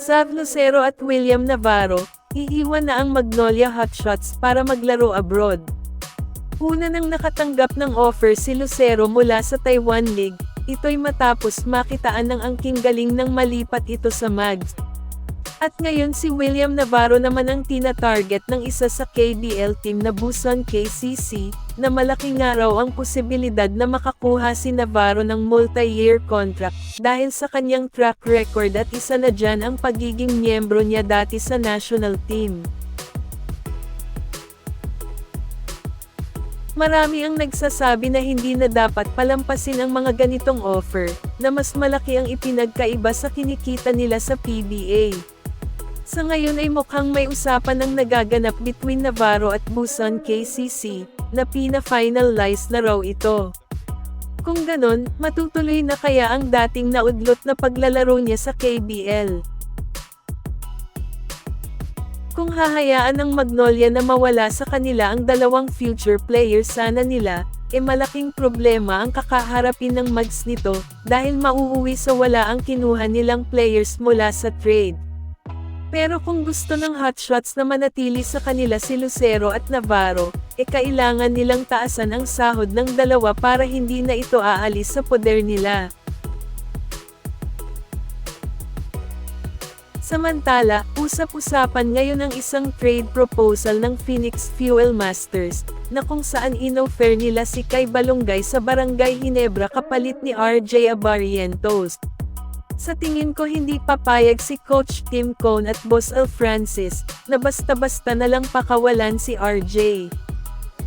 Sav Lucero at William Navarro, iiwan na ang Magnolia Hotshots para maglaro abroad. Una nang nakatanggap ng offer si Lucero mula sa Taiwan League, ito'y matapos makitaan ng angking galing nang malipat ito sa Mags. At ngayon si William Navarro naman ang tina-target ng isa sa KBL team na Busan KCC, na malaking nga raw ang posibilidad na makakuha si Navarro ng multi-year contract, dahil sa kanyang track record at isa na dyan ang pagiging miyembro niya dati sa national team. Marami ang nagsasabi na hindi na dapat palampasin ang mga ganitong offer, na mas malaki ang ipinagkaiba sa kinikita nila sa PBA. Sa ngayon ay mukhang may usapan ang nagaganap between Navarro at Busan KCC, na pina-finalize na raw ito. Kung ganon, matutuloy na kaya ang dating naudlot na paglalaro niya sa KBL? Kung hahayaan ng Magnolia na mawala sa kanila ang dalawang future players sana nila, malaking problema ang kakaharapin ng Mags nito, dahil mauuwi sa wala ang kinuha nilang players mula sa trade. Pero kung gusto ng Hotshots na manatili sa kanila si Lucero at Navarro, kailangan nilang taasan ang sahod ng dalawa para hindi na ito aalis sa poder nila. Samantala, usap-usapan ngayon ang isang trade proposal ng Phoenix Fuel Masters, na kung saan inoffer nila si Kai Balongay sa Barangay Ginebra kapalit ni RJ Abarientos. Sa tingin ko hindi papayag si Coach Tim Cone at Boss Al Francis, na basta-basta na lang pakawalan si RJ.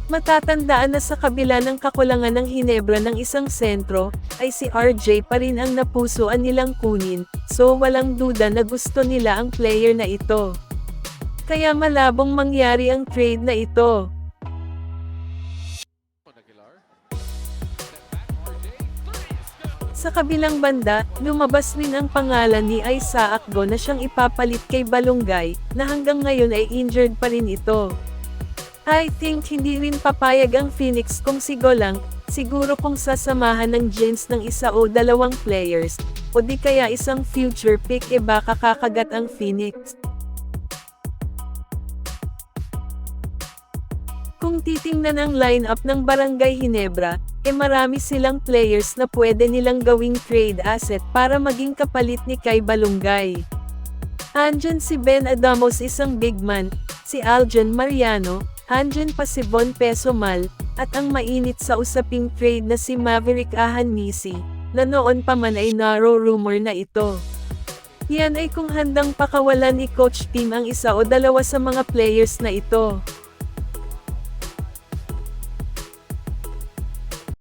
Matatandaan na sa kabila ng kakulangan ng Ginebra ng isang sentro, ay si RJ pa rin ang napusuan nilang kunin, so walang duda na gusto nila ang player na ito. Kaya malabong mangyari ang trade na ito. Sa kabilang banda, lumabas rin ang pangalan ni Isaac Go na siyang ipapalit kay Balongay, na hanggang ngayon ay injured pa rin ito. I think hindi rin papayag ang Phoenix kung si Go lang, siguro kung sasamahan ng Giants ng isa o dalawang players, o di kaya isang future pick baka kakagat ang Phoenix. Kung titingnan ang lineup ng Barangay Ginebra, marami silang players na pwede nilang gawing trade asset para maging kapalit ni Kai Balongay. Andyan si Ben Adamos, isang big man, si Aljan Mariano, andyan pa si Von Pesomal, at ang mainit sa usaping trade na si Maverick Ahanisi, na noon pa man ay narrow rumor na ito. Yan ay kung handang pakawalan ni Coach Tim ang isa o dalawa sa mga players na ito.